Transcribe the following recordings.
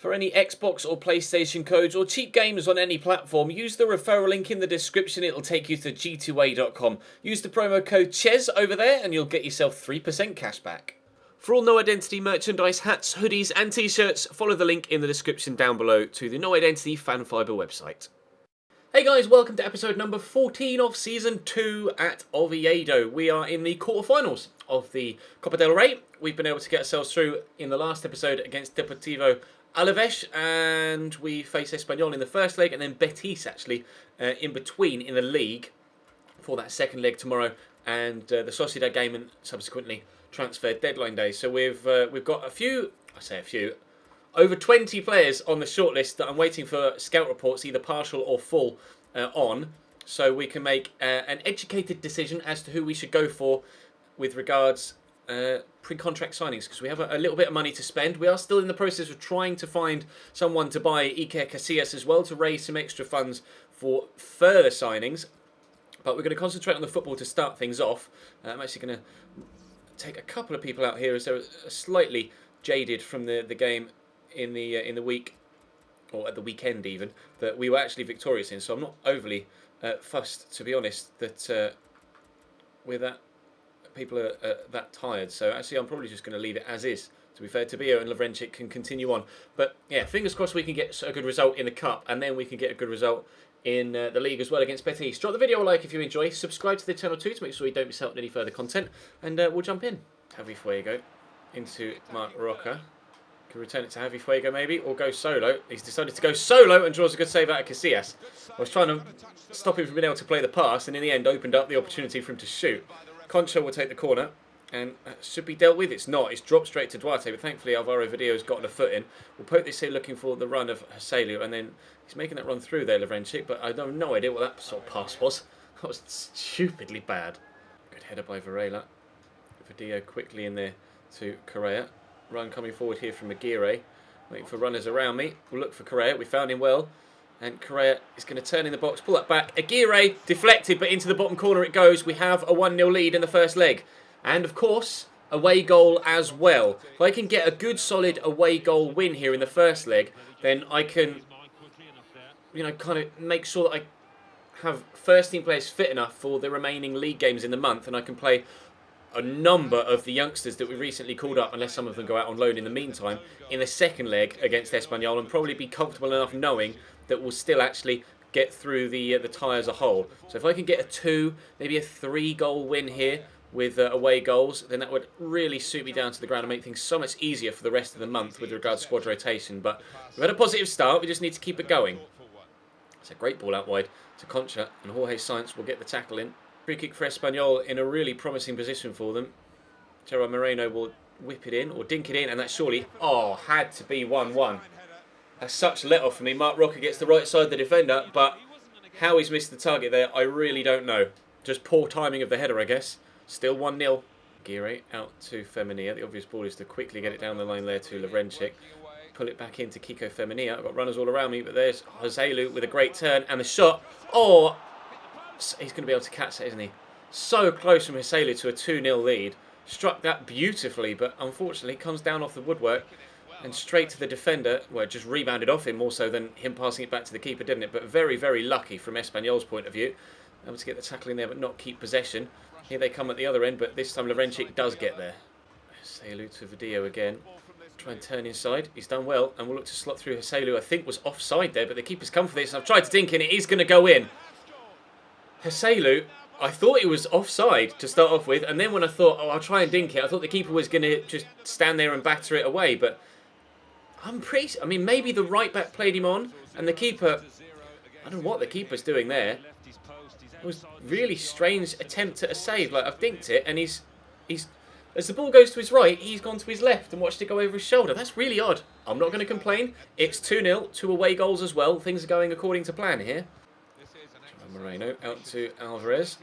For any Xbox or PlayStation codes or cheap games on any platform, use the referral link in the description. It'll take you to g2a.com. Use the promo code CHES over there and you'll get yourself 3% cash back. For all No Identity merchandise, hats, hoodies and t-shirts, follow the link in the description down below to the No Identity Fan Fibre website. Hey guys, welcome to episode number 14 of Season 2 at Oviedo. We are in the quarterfinals of the Copa del Rey. We've been able to get ourselves through in the last episode against Deportivo Alaves, and we face Espanyol in the first leg, and then Betis actually in between in the league for that second leg tomorrow, and the Sociedad game, and subsequently transfer deadline day. So we've got over 20 players on the shortlist that I'm waiting for scout reports, either partial or full, on, so we can make an educated decision as to who we should go for with regards pre-contract signings, because we have a little bit of money to spend. We are still in the process of trying to find someone to buy Iker Casillas as well, to raise some extra funds for further signings. But we're going to concentrate on the football to start things off. I'm actually going to take a couple of people out here as they're slightly jaded from the game in the week, or at the weekend even, that we were actually victorious in. So I'm not overly fussed, to be honest, that we're that people are that tired. So actually I'm probably just going to leave it as is, to be fair. Tabio and Lovrencic can continue on. But yeah, fingers crossed we can get a good result in the Cup, and then we can get a good result in the league as well against Betis. Drop the video a like if you enjoy. Subscribe to the channel too to make sure you don't miss out on any further content. And we'll jump in. Javi Fuego into Marc Roca. Can return it to Javi Fuego maybe, or go solo. He's decided to go solo and draws a good save out of Casillas. I was trying to stop him from being able to play the pass, and in the end opened up the opportunity for him to shoot. Concha will take the corner, and should be dealt with. It's not. It's dropped straight to Duarte, but thankfully Alvaro Video's gotten a foot in. We'll poke this here looking for the run of Joselio, and then he's making that run through there, Lovrencic, but I have no idea what that sort of pass was. That was stupidly bad. Good header by Varela. Video quickly in there to Correa. Run coming forward here from Aguirre. Waiting for runners around me. We'll look for Correa. We found him well. And Correa is going to turn in the box, pull that back. Aguirre deflected, but into the bottom corner it goes. We have a 1-0 lead in the first leg. And of course, away goal as well. If I can get a good solid away goal win here in the first leg, then I can, kind of make sure that I have first team players fit enough for the remaining league games in the month, and I can play a number of the youngsters that we recently called up, unless some of them go out on loan in the meantime, in the second leg against Espanyol, and probably be comfortable enough knowing that we'll still actually get through the tie as a whole. So if I can get a 2, maybe a 3 goal win here with away goals, then that would really suit me down to the ground and make things so much easier for the rest of the month with regards to squad rotation. But we've had a positive start, we just need to keep it going. It's a great ball out wide to Concha, and Jorge Sainz will get the tackle in. Free kick for Espanyol in a really promising position for them. Gerard Moreno will whip it in, or dink it in, and that surely, had to be 1-1. That's such let off for me. Marc Roca gets the right side of the defender, but how he's missed the target there, I really don't know. Just poor timing of the header, I guess. Still 1-0. Aguirre out to Feminilla. The obvious ball is to quickly get it down the line there to Lovrencic. Pull it back into Kiko Feminilla. I've got runners all around me, but there's Joselio with a great turn, and the shot. He's going to be able to catch that, isn't he? So close from Joselio to a 2-0 lead. Struck that beautifully, but unfortunately comes down off the woodwork and straight to the defender. Well, it just rebounded off him more so than him passing it back to the keeper, didn't it? But very, very lucky from Espanyol's point of view. Able to get the tackle in there, but not keep possession. Here they come at the other end, but this time Lovrencic does get there. Joselio to Video again. Try and turn inside. He's done well, and we'll look to slot through Joselio. I think was offside there, but the keeper's come for this. I've tried to dink in. It is going to go in. Joselio, I thought it was offside to start off with, and then when I thought, I'll try and dink it, I thought the keeper was going to just stand there and batter it away, but maybe the right back played him on, and the keeper, I don't know what the keeper's doing there. It was a really strange attempt at a save. Like, I've dinked it, and he's as the ball goes to his right, he's gone to his left and watched it go over his shoulder. That's really odd. I'm not going to complain. It's 2-0, 2 away goals as well. Things are going according to plan here. Moreno out to Alvarez.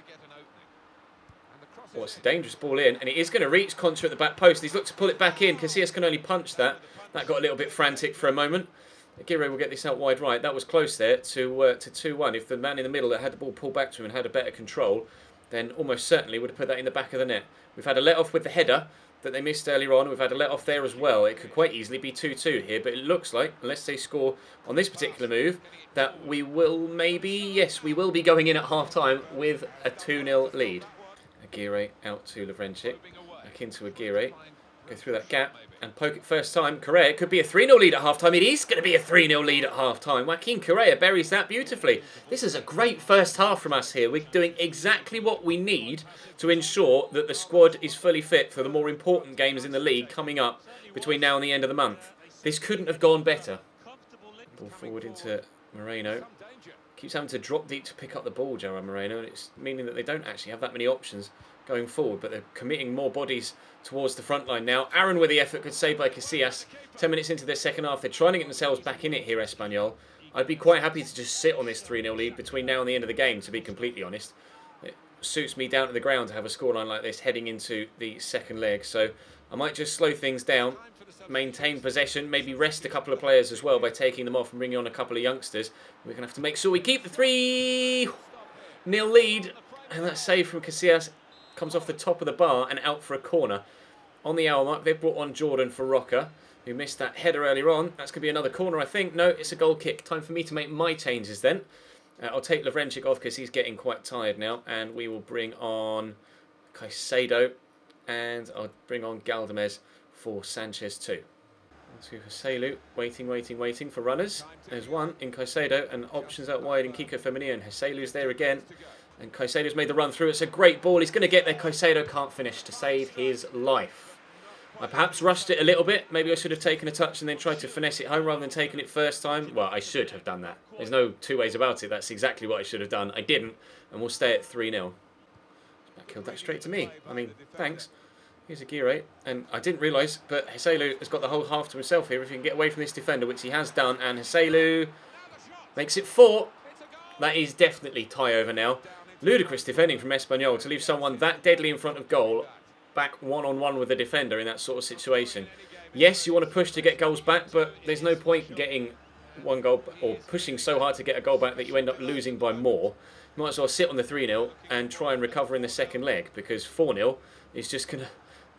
It's a dangerous ball in, and it is going to reach Concha at the back post. He's looked to pull it back in. Casillas can only punch that. That got a little bit frantic for a moment. Aguirre will get this out wide right. That was close there to 2-1. If the man in the middle that had the ball pulled back to him and had a better control, then almost certainly would have put that in the back of the net. We've had a let off with the header, that they missed earlier on. We've had a let-off there as well. It could quite easily be 2-2 here, but it looks like, unless they score on this particular move, that we will maybe, yes, we will be going in at half-time with a 2-0 lead. Aguirre out to Lovrencic, back into Aguirre, go through that gap and poke it first time. Correa, it could be a 3-0 lead at half-time. It is going to be a 3-0 lead at half-time. Joaquin Correa buries that beautifully. This is a great first half from us here. We're doing exactly what we need to ensure that the squad is fully fit for the more important games in the league coming up between now and the end of the month. This couldn't have gone better. Ball forward into Moreno. Keeps having to drop deep to pick up the ball, Gerard Moreno, and it's meaning that they don't actually have that many options going forward, but they're committing more bodies towards the front line now. Aaron with the effort, good save by Casillas. 10 minutes into their second half, they're trying to get themselves back in it here, Espanyol. I'd be quite happy to just sit on this 3-0 lead between now and the end of the game, to be completely honest. It suits me down to the ground to have a scoreline like this heading into the second leg, so I might just slow things down, maintain possession, maybe rest a couple of players as well by taking them off and bringing on a couple of youngsters. We're going to have to make sure we keep the 3-0 lead, and that save from Casillas comes off the top of the bar and out for a corner. On the hour mark, they've brought on Jordan for Roca, who missed that header earlier on. That's going to be another corner, I think. No, it's a goal kick. Time for me to make my changes then. I'll take Lovrencic off because he's getting quite tired now, and we will bring on Caicedo, and I'll bring on Galdamez for Sanchez too. To Joselu, waiting for runners. There's one in Caicedo, and options out wide in Kiko Femenia, and Joselu's there again. And Caicedo's made the run through. It's a great ball. He's going to get there. Caicedo can't finish to save his life. I perhaps rushed it a little bit. Maybe I should have taken a touch and then tried to finesse it home rather than taking it first time. Well, I should have done that. There's no two ways about it. That's exactly what I should have done. I didn't, and we'll stay at 3-0. That killed that straight to me. I mean, thanks. Here's Aguirre, and I didn't realise, but Joselu has got the whole half to himself here. If he can get away from this defender, which he has done, and Joselu makes it 4. That is definitely tie over now. Ludicrous defending from Espanyol to leave someone that deadly in front of goal back one-on-one with the defender in that sort of situation. Yes, you want to push to get goals back, but there's no point getting one goal or pushing so hard to get a goal back that you end up losing by more. You might as well sit on the 3-0 and try and recover in the second leg, because 4-0 is just going to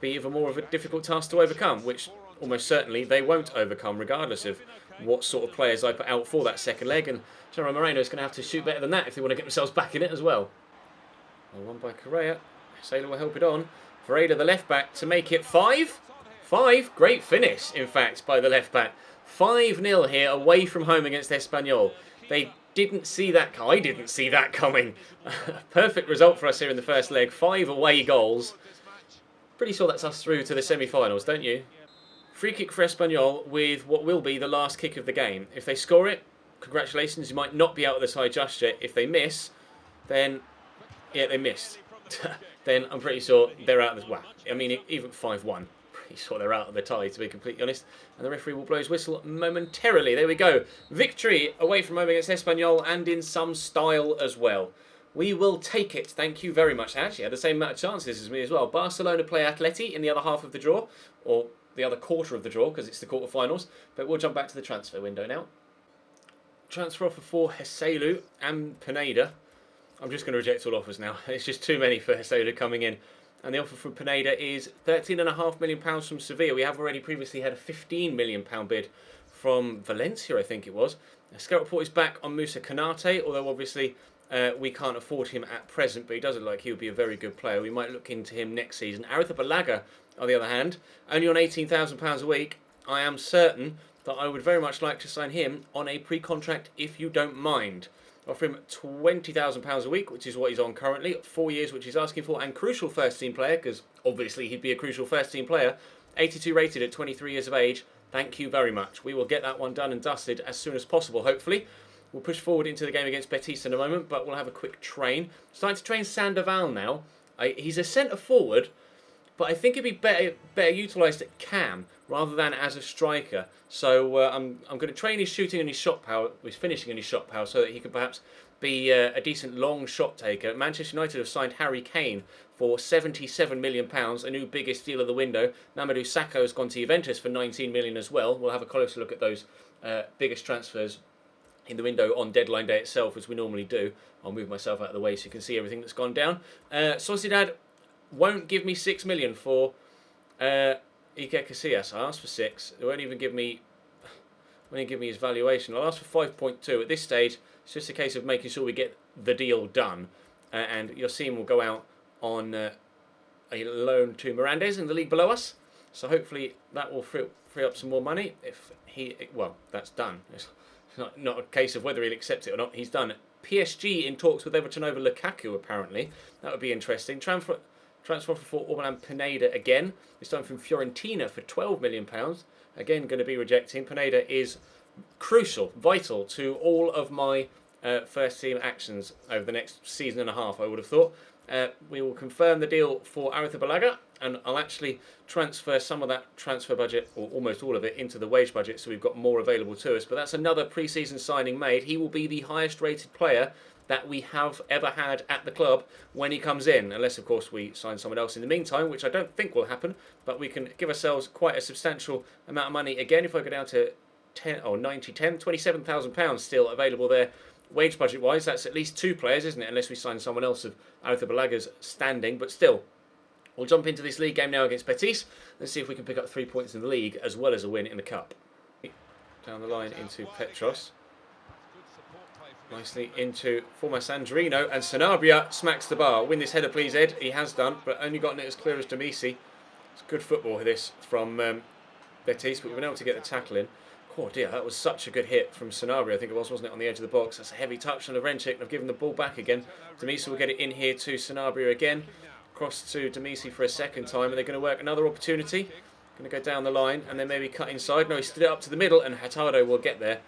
be even more of a difficult task to overcome, which almost certainly they won't overcome regardless of what sort of players I put out for that second leg, and Gerard Moreno is going to have to shoot better than that if they want to get themselves back in it as well. One by Correa. Sailor will help it on. Vereda, the left back, to make it 5. 5. Great finish, in fact, by the left back. 5-0 here, away from home against Espanyol. They didn't see that. I didn't see that coming. Perfect result for us here in the first leg. 5 away goals. Pretty sure that's us through to the semi-finals, don't you? Free kick for Espanyol with what will be the last kick of the game. If they score it, congratulations, you might not be out of the tie just yet. If they miss, then yeah, they missed. Then I'm pretty sure they're out of the... Well, I mean, even 5-1. Pretty sure they're out of the tie, to be completely honest. And the referee will blow his whistle momentarily. There we go. Victory away from home against Espanyol, and in some style as well. We will take it. Thank you very much. They actually had the same amount of chances as me as well. Barcelona play Atleti in the other half of the draw, or the other quarter of the draw, because it's the quarterfinals. But we'll jump back to the transfer window now. Transfer offer for Joselu and Pineda. I'm just going to reject all offers now. It's just too many for Joselu coming in. And the offer from Pineda is £13.5 million from Sevilla. We have already previously had a £15 million bid from Valencia, I think it was. Scout report is back on Moussa Konate, although obviously we can't afford him at present, but he does look like he would be a very good player. We might look into him next season. Aritha Balaga, on the other hand, only on £18,000 a week. I am certain that I would very much like to sign him on a pre-contract if you don't mind. Offer him £20,000 a week, which is what he's on currently, 4 years, which he's asking for, and crucial first-team player, because obviously he'd be a crucial first-team player, 82 rated at 23 years of age. Thank you very much. We will get that one done and dusted as soon as possible, hopefully. We'll push forward into the game against Betis in a moment, but we'll have a quick train. Starting to train Sandoval now. He's a centre-forward, but I think he'd be better utilised at cam rather than as a striker. So I'm going to train his shooting and his shot power, his finishing and his shot power, so that he could perhaps be a decent long shot taker. Manchester United have signed Harry Kane for £77 million, a new biggest deal of the window. Mamadou Sakho has gone to Juventus for £19 million as well. We'll have a closer look at those biggest transfers in the window on deadline day itself, as we normally do. I'll move myself out of the way so you can see everything that's gone down. Sociedad won't give me £6 million for Iker Casillas. I asked for 6. They won't even give me his valuation. I'll ask for 5.2. At this stage, it's just a case of making sure we get the deal done. And Yosim will go out on a loan to Mirandes in the league below us. So hopefully that will free up some more money. Well, that's done. It's not a case of whether he'll accept it or not. He's done. PSG in talks with Everton over Lukaku, apparently. That would be interesting. Transfer for Orban Pineda again. This time from Fiorentina for £12 million. Again, going to be rejecting. Pineda is crucial, vital to all of my first team actions over the next season and a half, I would have thought. We will confirm the deal for Arrizabalaga, and I'll actually transfer some of that transfer budget, or almost all of it, into the wage budget, so we've got more available to us. But that's another pre-season signing made. He will be the highest rated player that we have ever had at the club when he comes in, unless of course we sign someone else in the meantime, which I don't think will happen, but we can give ourselves quite a substantial amount of money. Again, if I go down to 27,000 pounds still available there wage budget wise. That's at least 2 players, isn't it, unless we sign someone else of Arrizabalaга's standing. But still, we'll jump into this league game now against Betis and see if we can pick up 3 points in the league as well as a win in the cup. Down the line into Petros. Nicely into former Sandrino, and Sanabria smacks the bar. Win this header please, Ed. He has done, but only gotten it as clear as Demisi. It's good football this from Betis, but we've been able to get the tackle in. Oh dear, that was such a good hit from Sanabria, I think it was, wasn't it, on the edge of the box. That's a heavy touch on Lovrencic. I've given the ball back again. Demisi will get it in here to Sanabria again. Cross to Demisi for a second time, and they're going to work another opportunity. Going to go down the line and then maybe cut inside. No, he stood it up to the middle, and Hurtado will get there.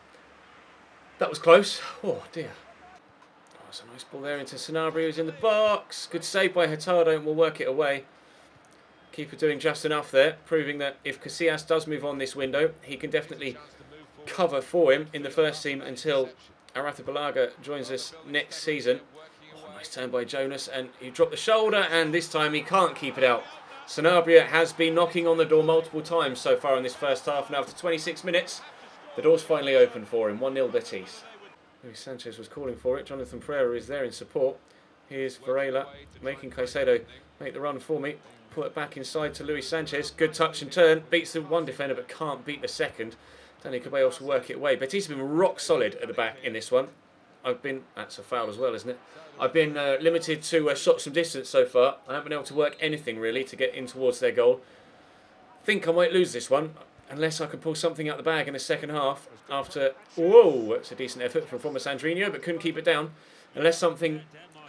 That was close. Oh dear. Oh, that's a nice ball there into Sanabria, who's in the box. Good save by Hurtado, and we'll work it away. Keeper doing just enough there, proving that if Casillas does move on this window, he can definitely cover for him in the first team until Arrizabalaga joins us next season. Oh, nice turn by Jonas, and he dropped the shoulder, and this time he can't keep it out. Sanabria has been knocking on the door multiple times so far in this first half, and after 26 minutes, the door's finally open for him. 1-0 Betis. Luis Sanchez was calling for it. Jonathan Pereira is there in support. Here's Varela making Caicedo make the run for me. Put it back inside to Luis Sanchez. Good touch and turn. Beats the one defender but can't beat the second. Danny Cabellos will work it away. Betis have been rock solid at the back in this one. That's a foul as well, isn't it? I've been limited to shots from distance so far. I haven't been able to work anything really to get in towards their goal. Think I might lose this one unless I can pull something out the bag in the second half after... Whoa, that's a decent effort from former Sandrino, but couldn't keep it down. Unless something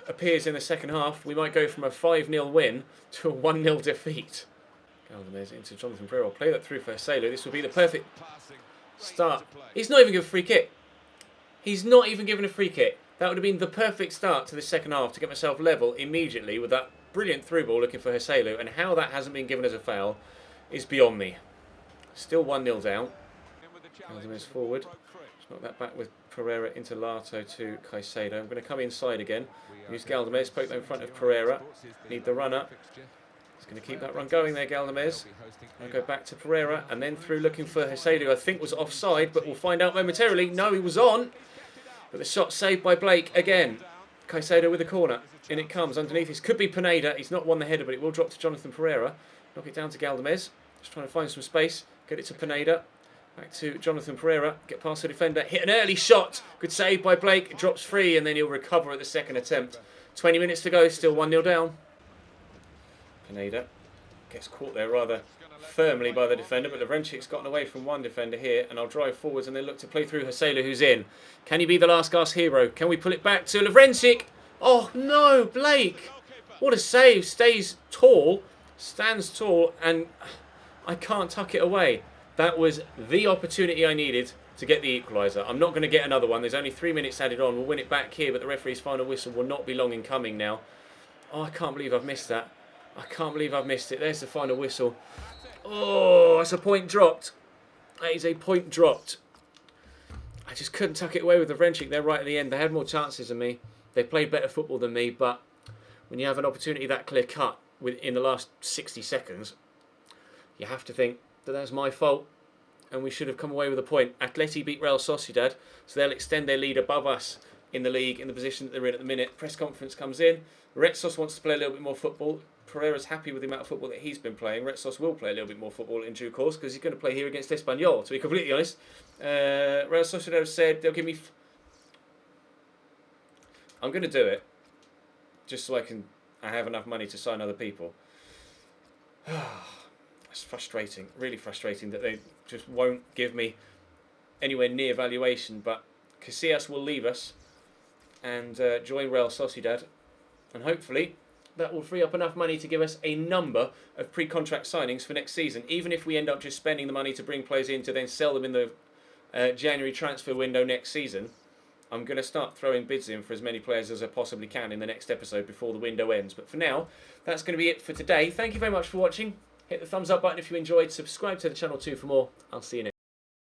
appears in the second half, we might go from a 5-0 win to a 1-0 defeat. Galdamez into Jonathan Pereira. I'll play that through for Hurtado. This will be the perfect start. He's not even given a free kick. He's not even given a free kick. That would have been the perfect start to the second half to get myself level immediately with that brilliant through ball looking for Hurtado, and how that hasn't been given as a foul is beyond me. Still 1-0 down. Galdamez forward. Just knock that back with Pereira into Lato to Caicedo. I'm going to come inside again. Use Galdamez, poke that in front of Pereira. Need the run up. He's going to keep that run going there, Galdamez. I'll go back to Pereira and then through looking for Hurtado, who I think was offside, but we'll find out momentarily. No, he was on. But the shot saved by Blake again. Caicedo with a corner. In it comes underneath. This could be Pineda. He's not won the header, but it will drop to Jonathan Pereira. Knock it down to Galdamez. Just trying to find some space. Get it to Pineda. Back to Jonathan Pereira. Get past the defender. Hit an early shot. Good save by Blake. It drops free and then he'll recover at the second attempt. 20 minutes to go. Still 1-0 down. Pineda gets caught there rather firmly by the defender, but Lovrencic's gotten away from one defender here, and I'll drive forwards and then look to play through Hurtado, who's in. Can he be the last gasp hero? Can we pull it back to Lovrencic? Oh no, Blake! What a save. Stays tall, stands tall, and I can't tuck it away. That was the opportunity I needed to get the equaliser. I'm not going to get another one. There's only 3 minutes added on. We'll win it back here, but the referee's final whistle will not be long in coming now. Oh, I can't believe I've missed that. I can't believe I've missed it. There's the final whistle. Oh, that's a point dropped. That is a point dropped. I just couldn't tuck it away with the Lovrencic there right at the end. They had more chances than me. They played better football than me, but when you have an opportunity that clear cut in the last 60 seconds, you have to think that that's my fault and we should have come away with a point. Atleti beat Real Sociedad, so they'll extend their lead above us in the league in the position that they're in at the minute. Press conference comes in. Retsos wants to play a little bit more football. Pereira's happy with the amount of football that he's been playing. Red Sauce will play a little bit more football in due course because he's going to play here against Espanyol, to be completely honest. Real Sociedad said they'll give me... I'm going to do it just so I have enough money to sign other people. It's frustrating, really frustrating that they just won't give me anywhere near valuation. But Casillas will leave us and join Real Sociedad, and hopefully that will free up enough money to give us a number of pre-contract signings for next season, even if we end up just spending the money to bring players in to then sell them in the January transfer window next season. I'm going to start throwing bids in for as many players as I possibly can in the next episode before the window ends. But for now, that's going to be it for today. Thank you very much for watching. Hit the thumbs up button if you enjoyed. Subscribe to the channel too for more. I'll see you next time.